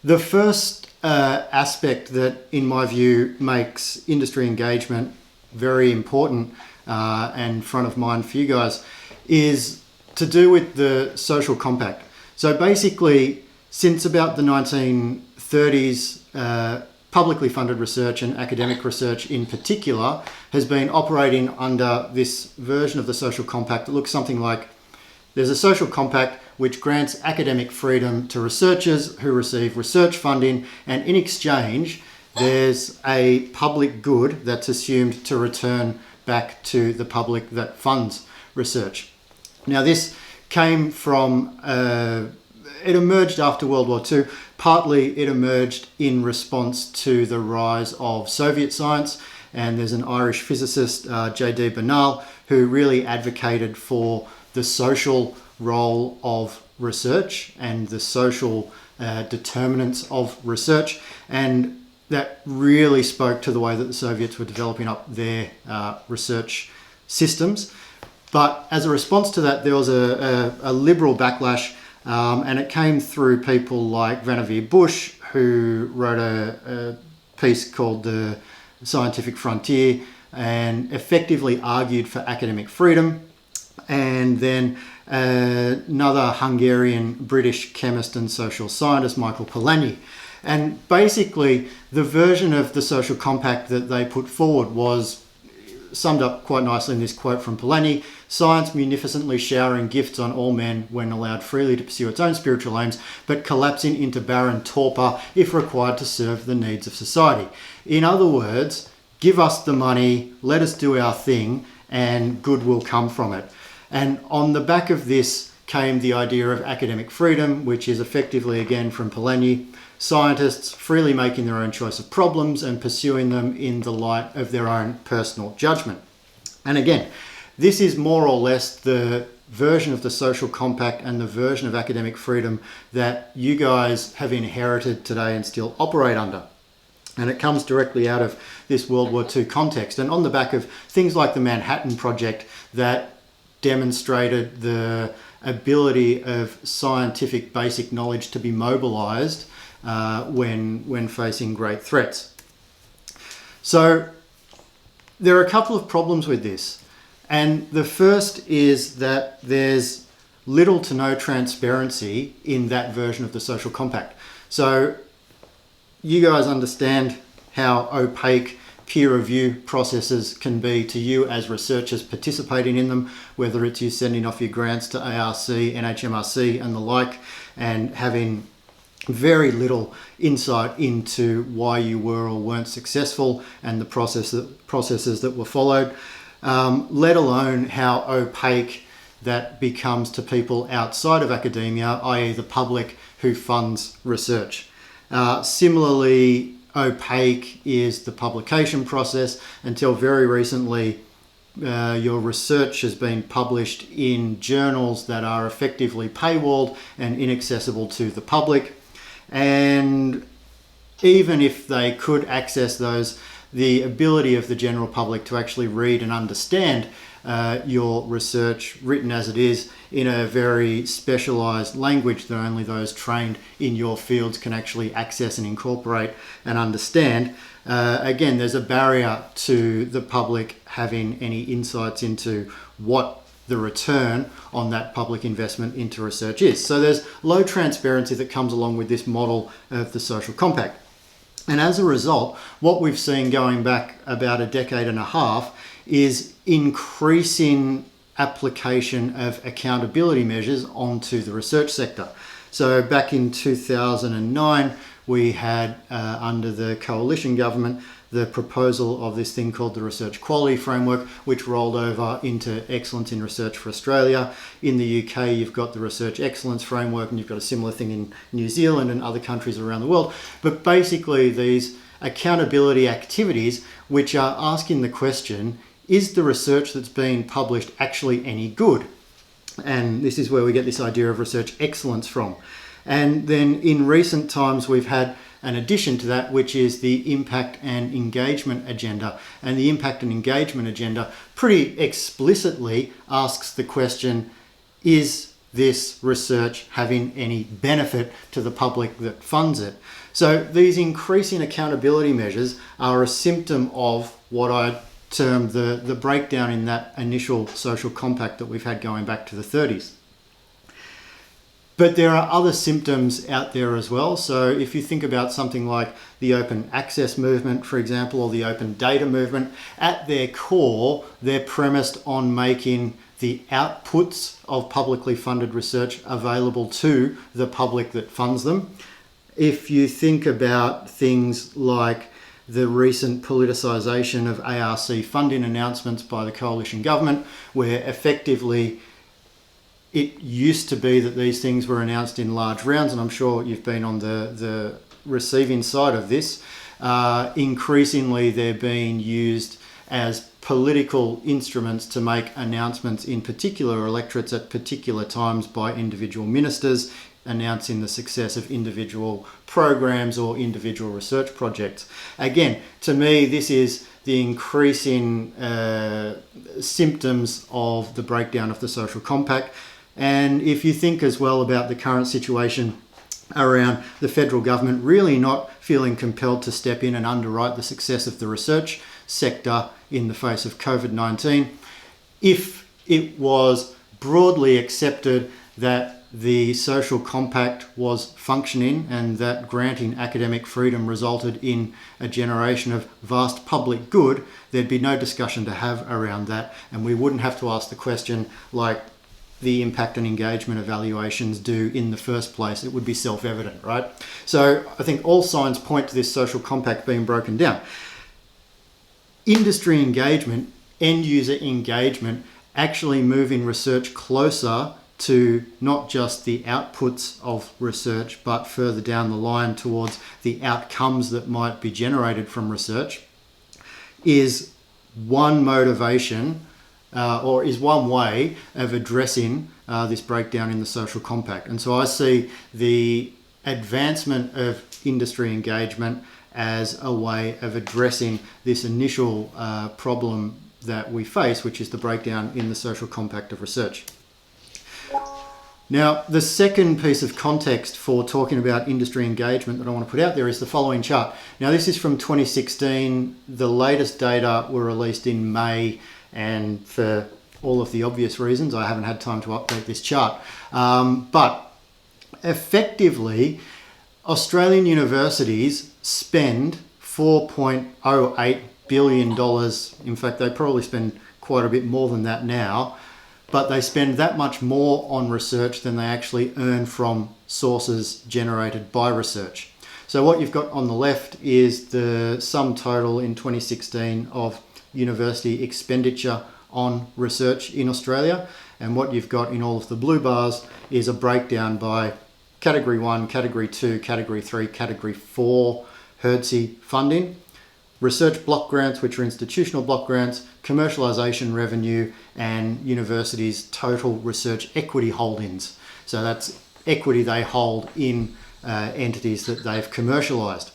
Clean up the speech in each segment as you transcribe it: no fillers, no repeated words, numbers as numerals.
The first aspect that, in my view, makes industry engagement very important and front of mind for you guys is to do with the social compact. So basically, since about the 1930s, publicly funded research and academic research in particular has been operating under this version of the social compact that looks something like: there's a social compact which grants academic freedom to researchers who receive research funding, and in exchange there's a public good that's assumed to return back to the public that funds research. Now this came from, it emerged after World War II. Partly it emerged in response to the rise of Soviet science, and there's an Irish physicist, J.D. Bernal, who really advocated for the social role of research and the social determinants of research, and that really spoke to the way that the Soviets were developing up their research systems. But as a response to that, there was a liberal backlash, and it came through people like Vannevar Bush, who wrote a piece called The Scientific Frontier and effectively argued for academic freedom. And then another Hungarian-British chemist and social scientist, Michael Polanyi. And basically, the version of the social compact that they put forward was summed up quite nicely in this quote from Polanyi: "Science munificently showering gifts on all men when allowed freely to pursue its own spiritual aims, but collapsing into barren torpor if required to serve the needs of society." In other words, give us the money, let us do our thing, and good will come from it. And on the back of this came the idea of academic freedom, which is effectively, again from Polanyi, scientists freely making their own choice of problems and pursuing them in the light of their own personal judgment. And again, this is more or less the version of the social compact and the version of academic freedom that you guys have inherited today and still operate under. And it comes directly out of this World War II context, and on the back of things like the Manhattan Project that demonstrated the ability of scientific basic knowledge to be mobilized when facing great threats. So there are a couple of problems with this. And the first is that there's little to no transparency in that version of the social compact. So you guys understand how opaque peer review processes can be to you as researchers participating in them, whether it's you sending off your grants to ARC, NHMRC and the like, and having very little insight into why you were or weren't successful and the processes that were followed, let alone how opaque that becomes to people outside of academia, i.e. the public who funds research. Similarly, opaque is the publication process. Until very recently, your research has been published in journals that are effectively paywalled and inaccessible to the public. And even if they could access those, the ability of the general public to actually read and understand your research, written as it is, in a very specialized language that only those trained in your fields can actually access and incorporate and understand. Again, there's a barrier to the public having any insights into what the return on that public investment into research is. So there's low transparency that comes along with this model of the social compact. And as a result, what we've seen going back about a decade and a half is increasing application of accountability measures onto the research sector. So back in 2009, we had, under the coalition government, the proposal of this thing called the Research Quality Framework, which rolled over into Excellence in Research for Australia. In the UK, you've got the Research Excellence Framework, and you've got a similar thing in New Zealand and other countries around the world. But basically, these accountability activities, which are asking the question, is the research that's being published actually any good? And this is where we get this idea of research excellence from. And then in recent times, we've had an addition to that, which is the impact and engagement agenda. And the impact and engagement agenda pretty explicitly asks the question, is this research having any benefit to the public that funds it. So these increasing accountability measures are a symptom of what I term the breakdown in that initial social compact that we've had going back to the 30s. But there are other symptoms out there as well. So if you think about something like the open access movement, for example, or the open data movement, at their core, they're premised on making the outputs of publicly funded research available to the public that funds them. If you think about things like the recent politicisation of ARC funding announcements by the coalition government, where effectively it used to be that these things were announced in large rounds, and I'm sure you've been on the receiving side of this. Increasingly, they're being used as political instruments to make announcements in particular electorates at particular times by individual ministers, announcing the success of individual programs or individual research projects. Again, to me, this is the increasing symptoms of the breakdown of the social compact. And if you think as well about the current situation around the federal government really not feeling compelled to step in and underwrite the success of the research sector in the face of COVID-19, if it was broadly accepted that the social compact was functioning and that granting academic freedom resulted in a generation of vast public good, there'd be no discussion to have around that, and we wouldn't have to ask the question like the impact and engagement evaluations do in the first place. It would be self-evident, right? So I think all signs point to this social compact being broken down. Industry engagement, end user engagement, actually moving research closer to not just the outputs of research, but further down the line towards the outcomes that might be generated from research, is one motivation or is one way of addressing this breakdown in the social compact. And so I see the advancement of industry engagement as a way of addressing this initial problem that we face, which is the breakdown in the social compact of research. Now, the second piece of context for talking about industry engagement that I want to put out there is the following chart. Now, this is from 2016. The latest data were released in May, and for all of the obvious reasons, I haven't had time to update this chart. But effectively, Australian universities spend $4.08 billion. In fact, they probably spend quite a bit more than that now. But they spend that much more on research than they actually earn from sources generated by research. So what you've got on the left is the sum total in 2016 of university expenditure on research in Australia. And what you've got in all of the blue bars is a breakdown by Category 1, Category 2, Category 3, Category 4 HERDC funding, research block grants, which are institutional block grants, commercialisation revenue, and universities' total research equity holdings. So that's equity they hold in entities that they've commercialised.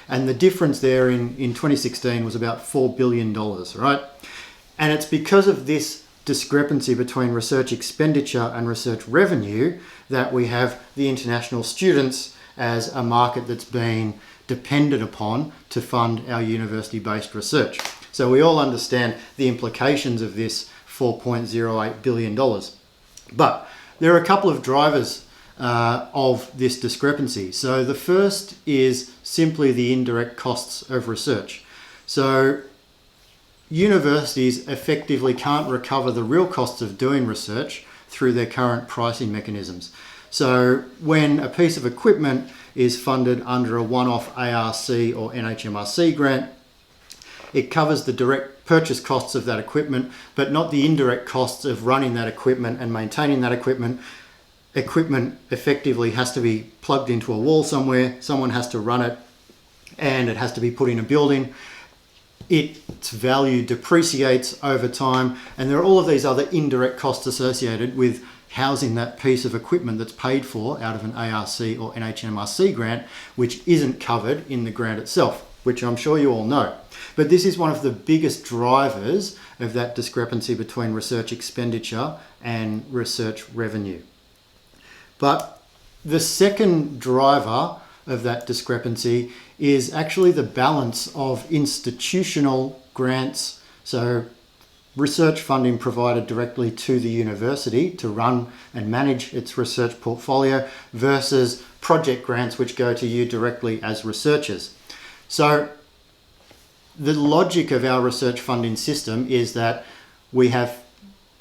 And the difference there in 2016 was about $4 billion, right? And it's because of this discrepancy between research expenditure and research revenue that we have the international students as a market that's been depended upon to fund our university-based research. So we all understand the implications of this $4.08 billion. But there are a couple of drivers of this discrepancy. So the first is simply the indirect costs of research. So universities effectively can't recover the real costs of doing research through their current pricing mechanisms. So when a piece of equipment is funded under a one-off ARC or NHMRC grant, it covers the direct purchase costs of that equipment, but not the indirect costs of running that equipment and maintaining that equipment. Equipment effectively has to be plugged into a wall somewhere, someone has to run it, and it has to be put in a building. Its value depreciates over time, and there are all of these other indirect costs associated with housing that piece of equipment that's paid for out of an ARC or NHMRC grant, which isn't covered in the grant itself, which I'm sure you all know. But this is one of the biggest drivers of that discrepancy between research expenditure and research revenue. But the second driver of that discrepancy is actually the balance of institutional grants, so research funding provided directly to the university to run and manage its research portfolio, versus project grants which go to you directly as researchers. So the logic of our research funding system is that we have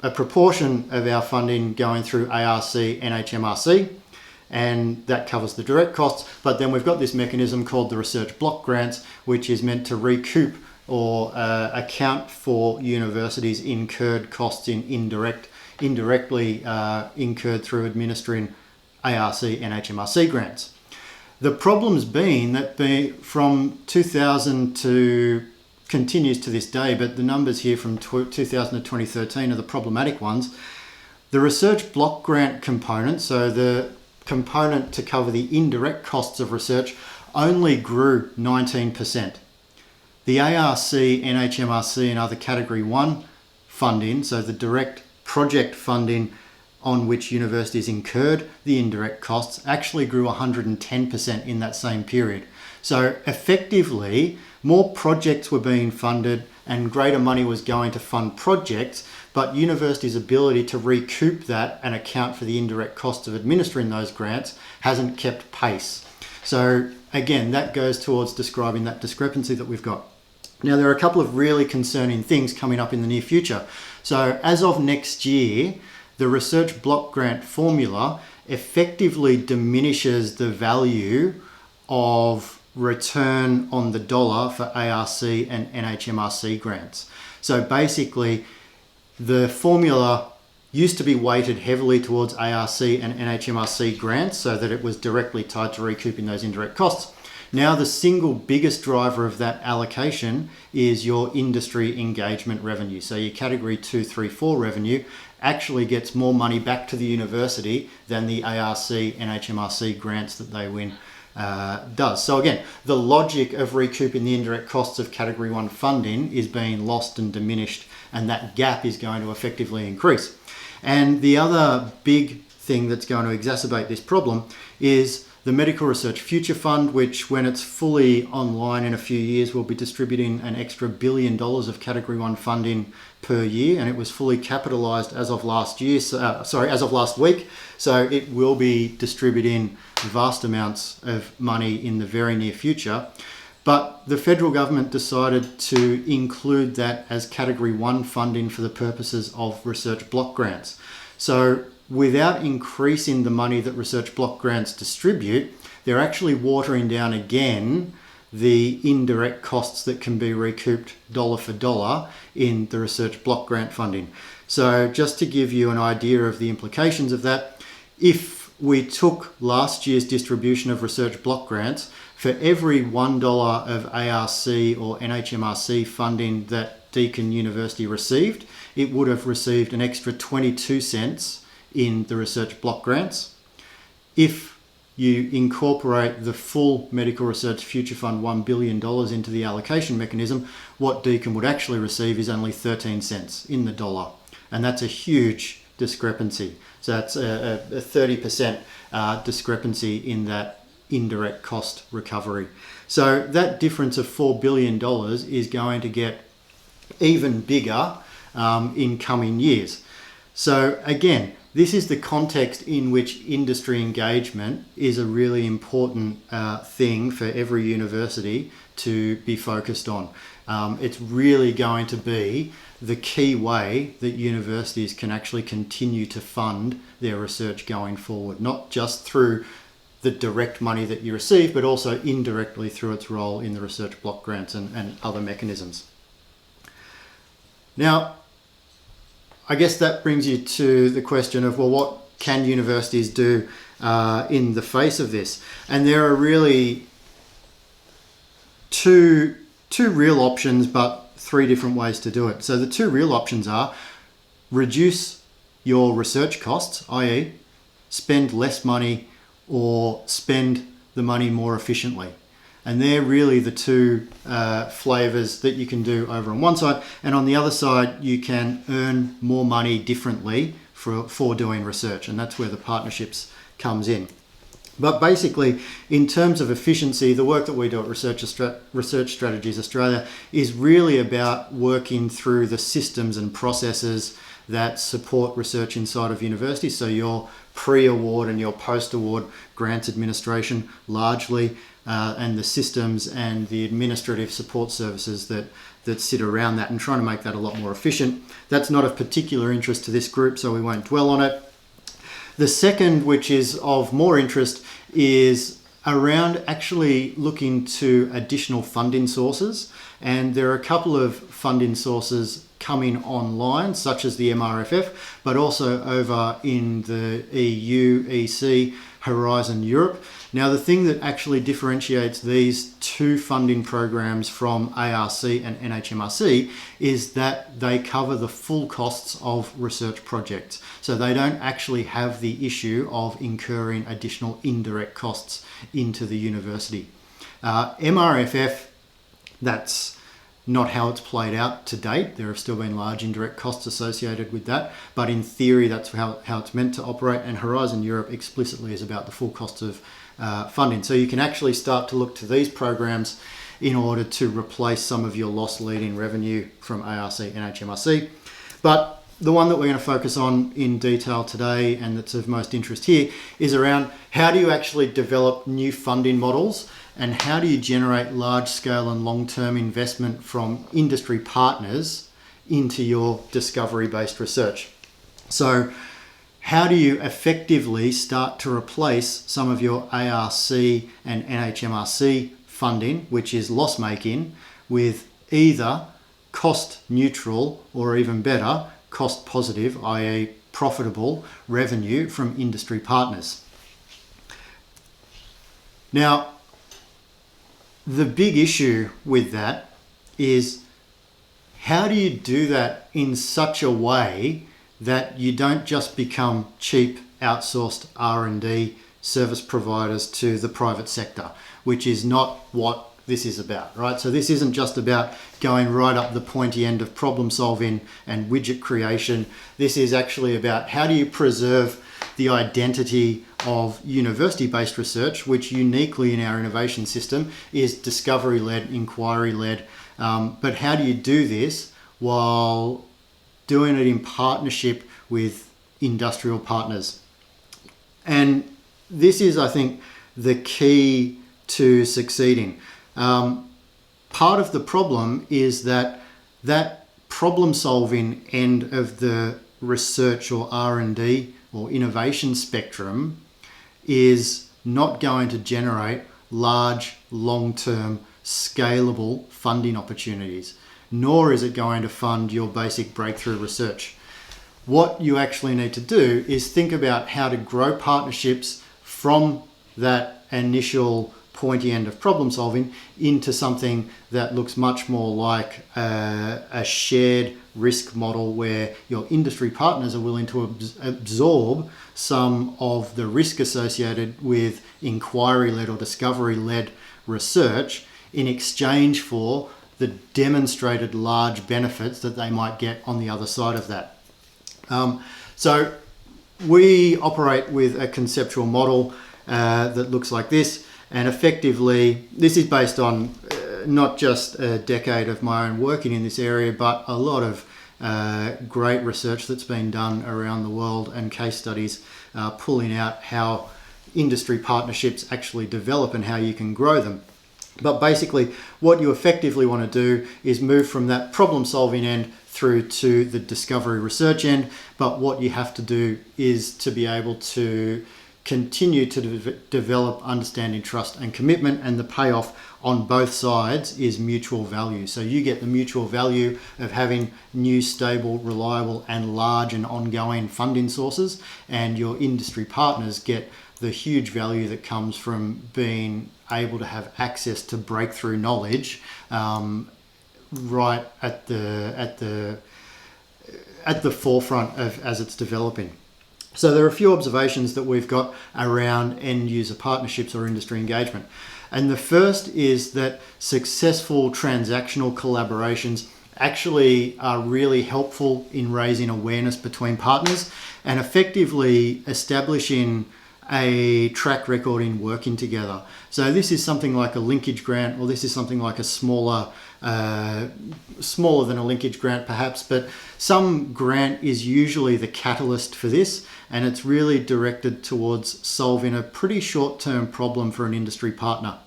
a proportion of our funding going through ARC and HMRC, and that covers the direct costs. But then we've got this mechanism called the research block grants, which is meant to recoup or account for universities' incurred costs in indirectly incurred through administering ARC and HMRC grants. The problem's been that from 2000 to continues to this day, but the numbers here from 2000 to 2013 are the problematic ones. The research block grant component, so the component to cover the indirect costs of research, only grew 19%. The ARC, NHMRC and other Category 1 funding, so the direct project funding on which universities incurred the indirect costs, actually grew 110% in that same period. So effectively, more projects were being funded and greater money was going to fund projects, but universities' ability to recoup that and account for the indirect costs of administering those grants hasn't kept pace. So again, that goes towards describing that discrepancy that we've got. Now, there are a couple of really concerning things coming up in the near future. So as of next year, the research block grant formula effectively diminishes the value of return on the dollar for ARC and NHMRC grants. So basically, the formula used to be weighted heavily towards ARC and NHMRC grants so that it was directly tied to recouping those indirect costs. Now, the single biggest driver of that allocation is your industry engagement revenue. So your category 2, 3, 4 revenue actually gets more money back to the university than the ARC and HMRC grants that they win does. So again, the logic of recouping the indirect costs of category 1 funding is being lost and diminished, and that gap is going to effectively increase. And the other big thing that's going to exacerbate this problem is the Medical Research Future Fund, which when it's fully online in a few years will be distributing an extra $1 billion of category 1 funding per year, and it was fully capitalized as of last week. So it will be distributing vast amounts of money in the very near future. But the federal government decided to include that as category 1 funding for the purposes of research block grants. So without increasing the money that research block grants distribute, they're actually watering down again the indirect costs that can be recouped dollar for dollar in the research block grant funding. So just to give you an idea of the implications of that, if we took last year's distribution of research block grants, for every $1 of ARC or NHMRC funding that Deakin University received, it would have received an extra 22 cents in the research block grants. If you incorporate the full Medical Research Future Fund $1 billion into the allocation mechanism, what Deakin would actually receive is only 13 cents in the dollar. And that's a huge discrepancy. So that's a 30% discrepancy in that indirect cost recovery. So that difference of $4 billion is going to get even bigger in coming years. So again, this is the context in which industry engagement is a really important thing for every university to be focused on. It's really going to be the key way that universities can actually continue to fund their research going forward, not just through the direct money that you receive, but also indirectly through its role in the research block grants and other mechanisms. Now, I guess that brings you to the question of, well, what can universities do in the face of this? And there are really two real options, but 3 different ways to do it. So the 2 real options are reduce your research costs, i.e. spend less money or spend the money more efficiently. And they're really the 2 flavors that you can do over on one side. And on the other side, you can earn more money differently for doing research. And that's where the partnerships comes in. But basically, in terms of efficiency, the work that we do at Research Strategies Australia is really about working through the systems and processes that support research inside of universities. So your pre-award and your post-award grants administration largely, and the systems and the administrative support services that sit around that, and trying to make that a lot more efficient. That's not of particular interest to this group, so we won't dwell on it. The second, which is of more interest, is around actually looking to additional funding sources. And there are a couple of funding sources coming online, such as the MRFF, but also over in the EU, EC, Horizon Europe. Now, the thing that actually differentiates these two funding programs from ARC and NHMRC is that they cover the full costs of research projects. So they don't actually have the issue of incurring additional indirect costs into the university. MRFF, that's not how it's played out to date. There have still been large indirect costs associated with that, but in theory, that's how it's meant to operate. And Horizon Europe explicitly is about the full cost of funding. So you can actually start to look to these programs in order to replace some of your lost leading revenue from ARC and HMRC. But the one that we're going to focus on in detail today, and that's of most interest here, is around how do you actually develop new funding models, and how do you generate large-scale and long-term investment from industry partners into your discovery-based research. So how do you effectively start to replace some of your ARC and NHMRC funding, which is loss-making, with either cost-neutral or even better, cost-positive, i.e. profitable revenue from industry partners? Now, the big issue with that is, how do you do that in such a way that you don't just become cheap outsourced R&D service providers to the private sector, which is not what this is about, right? So this isn't just about going right up the pointy end of problem solving and widget creation. This is actually about how do you preserve the identity of university-based research, which uniquely in our innovation system is discovery-led, inquiry-led. But how do you do this while doing it in partnership with industrial partners? And this is, I think, the key to succeeding. Part of the problem is that problem-solving end of the research or R&D or innovation spectrum is not going to generate large, long-term, scalable funding opportunities, nor is it going to fund your basic breakthrough research. What you actually need to do is think about how to grow partnerships from that initial pointy end of problem solving into something that looks much more like a shared risk model, where your industry partners are willing to absorb some of the risk associated with inquiry-led or discovery-led research in exchange for the demonstrated large benefits that they might get on the other side of that. So we operate with a conceptual model that looks like this, and effectively this is based on not just a decade of my own working in this area, but a lot of great research that's been done around the world and case studies pulling out how industry partnerships actually develop and how you can grow them. But basically what you effectively want to do is move from that problem solving end through to the discovery research end. But what you have to do is to be able to continue to develop understanding, trust and commitment, and the payoff on both sides is mutual value. So you get the mutual value of having new, stable, reliable and large and ongoing funding sources, and your industry partners get the huge value that comes from being able to have access to breakthrough knowledge right at the forefront of as it's developing. So there are a few observations that we've got around end user partnerships or industry engagement. And the first is that successful transactional collaborations actually are really helpful in raising awareness between partners and effectively establishing a track record in working together. So this is something like a linkage grant, or this is something like a smaller than a linkage grant perhaps, but some grant is usually the catalyst for this, and it's really directed towards solving a pretty short-term problem for an industry partner.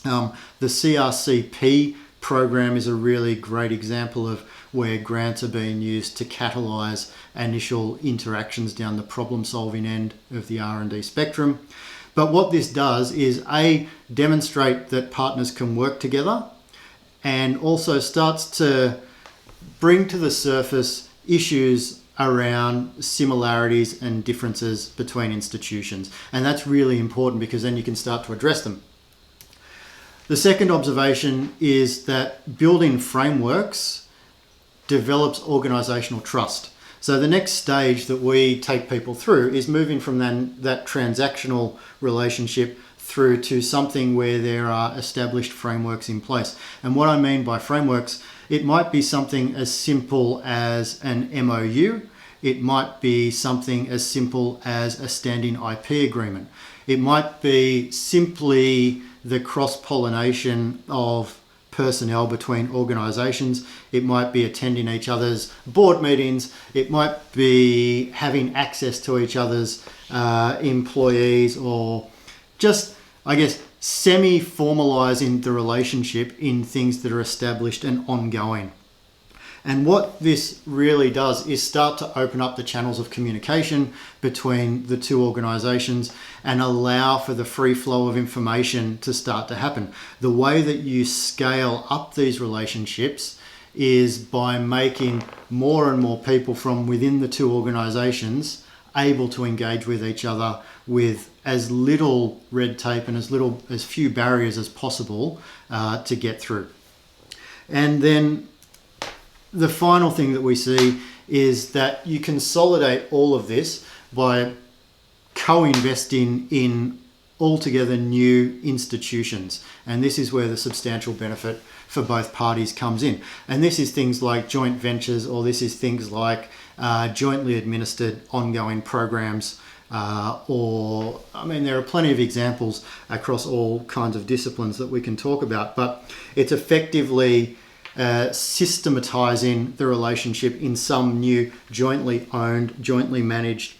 The CRCP program is a really great example of where grants are being used to catalyse initial interactions down the problem-solving end of the R&D spectrum. But what this does is demonstrate that partners can work together, and also starts to bring to the surface issues around similarities and differences between institutions. And that's really important, because then you can start to address them. The second observation is that building frameworks develops organisational trust. So the next stage that we take people through is moving from that transactional relationship through to something where there are established frameworks in place. And what I mean by frameworks, it might be something as simple as an MOU. It might be something as simple as a standing IP agreement. It might be simply the cross-pollination of personnel between organisations. It might be attending each other's board meetings. It might be having access to each other's employees, or just, I guess, semi-formalising the relationship in things that are established and ongoing. And what this really does is start to open up the channels of communication between the two organisations and allow for the free flow of information to start to happen. The way that you scale up these relationships is by making more and more people from within the two organisations able to engage with each other with as little red tape and as few barriers as possible to get through. And then the final thing that we see is that you consolidate all of this by co-investing in altogether new institutions. And this is where the substantial benefit for both parties comes in. And this is things like joint ventures, or this is things like jointly administered ongoing programs, there are plenty of examples across all kinds of disciplines that we can talk about, but it's effectively systematizing the relationship in some new jointly owned, jointly managed,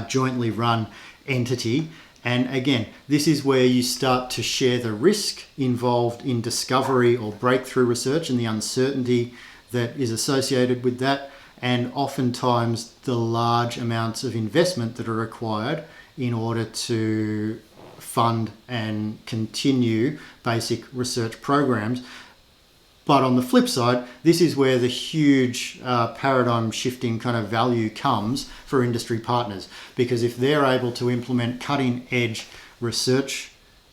jointly run entity. And again, this is where you start to share the risk involved in discovery or breakthrough research and the uncertainty that is associated with that, and oftentimes the large amounts of investment that are required in order to fund and continue basic research programs. But on the flip side, this is where the huge paradigm shifting kind of value comes for industry partners. Because if they're able to implement cutting edge research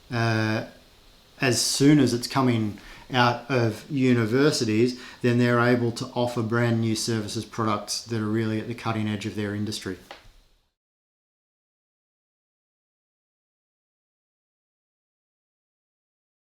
as soon as it's coming out of universities, then they're able to offer brand new services, products that are really at the cutting edge of their industry.